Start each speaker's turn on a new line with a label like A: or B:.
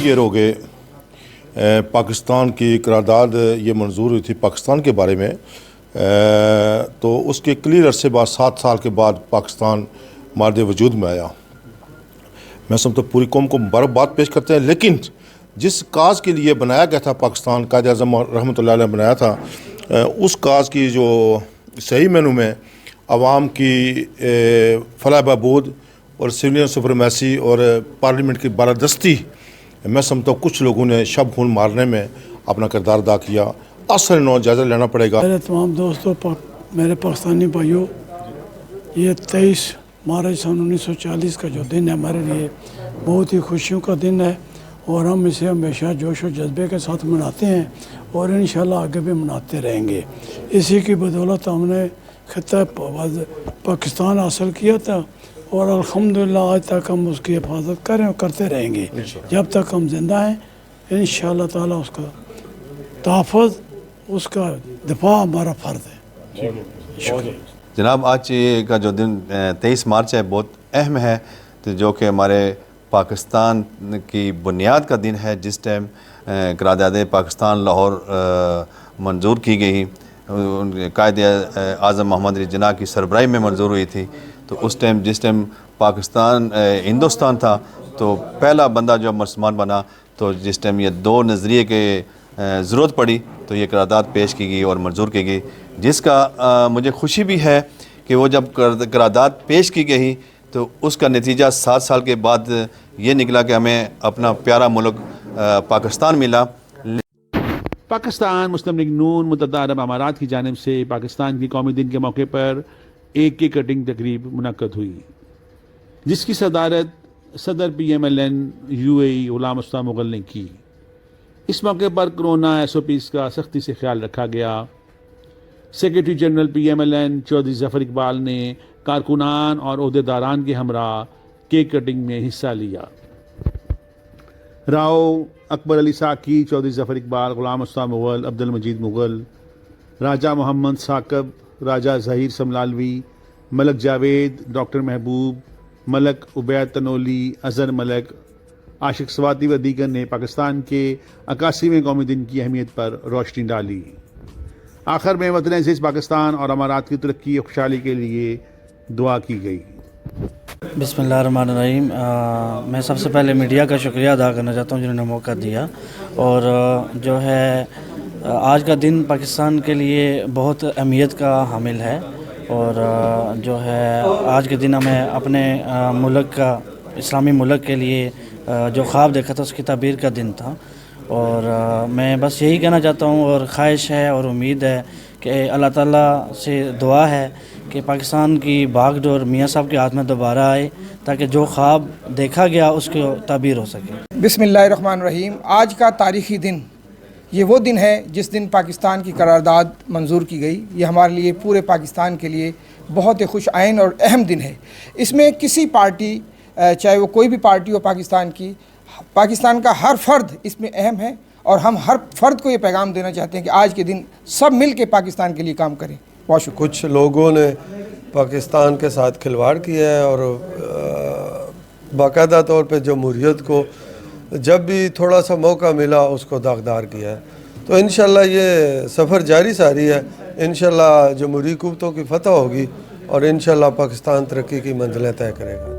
A: Year ہو گئے پاکستان کی قرارداد یہ منظور ہوئی تھی پاکستان کے بارے میں، تو اس کے کلیئر عرصے بعد 7 سال کے بعد پاکستان مارد وجود میں آیا۔ میں سمجھتا پوری قوم کو مبارکباد پیش کرتے ہیں، لیکن جس کاز کے لیے بنایا گیا تھا پاکستان، قائد اعظم رحمۃ اللہ علیہ نے بنایا تھا، اس کاز کی جو صحیح معنوں میں عوام کی فلاح بہبود اور سویلین سپریمیسی اور پارلیمنٹ کی بالادستی، میں سمجھتا ہوں کچھ لوگوں نے شب خون مارنے میں اپنا کردار ادا کیا۔ اصل نو جائزہ لینا پڑے گا۔
B: میرے تمام دوستوں، میرے پاکستانی بھائیوں، یہ 23 مارچ سن 1940 کا جو دن ہے ہمارے لیے بہت ہی خوشیوں کا دن ہے، اور ہم اسے ہمیشہ جوش و جذبے کے ساتھ مناتے ہیں اور انشاءاللہ آگے بھی مناتے رہیں گے۔ اسی کی بدولت ہم نے خطہ پاکستان حاصل کیا تھا، اور الحمدللہ آج تک ہم اس کی حفاظت کریں اور کرتے رہیں گے جب تک ہم زندہ ہیں۔ انشاءاللہ تعالیٰ اس کا تحفظ، اس کا دفاع ہمارا فرض ہے۔
C: جناب، آج کا جو دن 23 مارچ ہے بہت اہم ہے، جو کہ ہمارے پاکستان کی بنیاد کا دن ہے، جس ٹائم قرارداد پاکستان لاہور منظور کی گئی، قائد اعظم محمد علی جناح کی سربراہی میں منظور ہوئی تھی۔ تو اس ٹائم جس ٹائم پاکستان ہندوستان تھا، تو پہلا بندہ جو مسلمان بنا، تو جس ٹائم یہ 2 نظریے کے ضرورت پڑی تو یہ قرارداد پیش کی گئی اور منظور کی گئی، جس کا مجھے خوشی بھی ہے کہ وہ جب قرارداد پیش کی گئی تو اس کا نتیجہ 7 سال کے بعد یہ نکلا کہ ہمیں اپنا پیارا ملک پاکستان ملا۔
D: پاکستان مسلم لیگ نون متحدہ عرب امارات کی جانب سے پاکستان کی قومی دن کے موقع پر ایک کیک کٹنگ تقریب منعقد ہوئی، جس کی صدارت صدر PMLN UAE غلام مصطفیٰ مغل نے کی۔ اس موقع پر کرونا SOPs کا سختی سے خیال رکھا گیا۔ سیکریٹری جنرل PMLN چودھری ظفر اقبال نے کارکنان اور عہدیداران کے ہمراہ کیک کٹنگ میں حصہ لیا۔ راؤ اکبر علی ساکی، چودھری ظفر اقبال، غلام مصطفیٰ مغل، عبد المجید مغل، راجہ محمد ثاقب، راجہ ظہیر سملالوی، ملک جاوید، ڈاکٹر محبوب، ملک عبید تنولی، اظہر ملک، عاشق سواتی و دیگر نے پاکستان کے 81ویں قومی دن کی اہمیت پر روشنی ڈالی۔ آخر میں وطن عزیز پاکستان اور امارات کی ترقی اور خوشحالی کے لیے دعا کی گئی۔
E: بسم اللہ الرحمن الرحیم۔ میں سب سے پہلے میڈیا کا شکریہ ادا کرنا چاہتا ہوں جنہوں نے موقع دیا، اور جو ہے آج کا دن پاکستان کے لیے بہت اہمیت کا حامل ہے، اور جو ہے آج کے دن ہمیں اپنے ملک کا، اسلامی ملک کے لیے جو خواب دیکھا تھا اس کی تعبیر کا دن تھا، اور میں بس یہی کہنا چاہتا ہوں، اور خواہش ہے اور امید ہے کہ اللہ تعالیٰ سے دعا ہے کہ پاکستان کی باغ ڈور میاں صاحب کے ہاتھ میں دوبارہ آئے، تاکہ جو خواب دیکھا گیا اس کی تعبیر ہو سکے۔
F: بسم اللہ الرحمن الرحیم۔ آج کا تاریخی دن، یہ وہ دن ہے جس دن پاکستان کی قرارداد منظور کی گئی۔ یہ ہمارے لیے، پورے پاکستان کے لیے بہت ہی خوش آئین اور اہم دن ہے۔ اس میں کسی پارٹی، چاہے وہ کوئی بھی پارٹی ہو پاکستان کی، پاکستان کا ہر فرد اس میں اہم ہے، اور ہم ہر فرد کو یہ پیغام دینا چاہتے ہیں کہ آج کے دن سب مل کے پاکستان کے لیے کام کریں۔ بہت شکریہ۔
G: کچھ لوگوں نے پاکستان کے ساتھ کھلواڑ کیا ہے، اور باقاعدہ طور پہ جمہوریت کو جب بھی تھوڑا سا موقع ملا اس کو داغدار کیا ہے۔ تو انشاءاللہ یہ سفر جاری ساری ہے، انشاءاللہ جمہوری قوتوں کی فتح ہوگی، اور انشاءاللہ پاکستان ترقی کی منزلیں طے کرے گا۔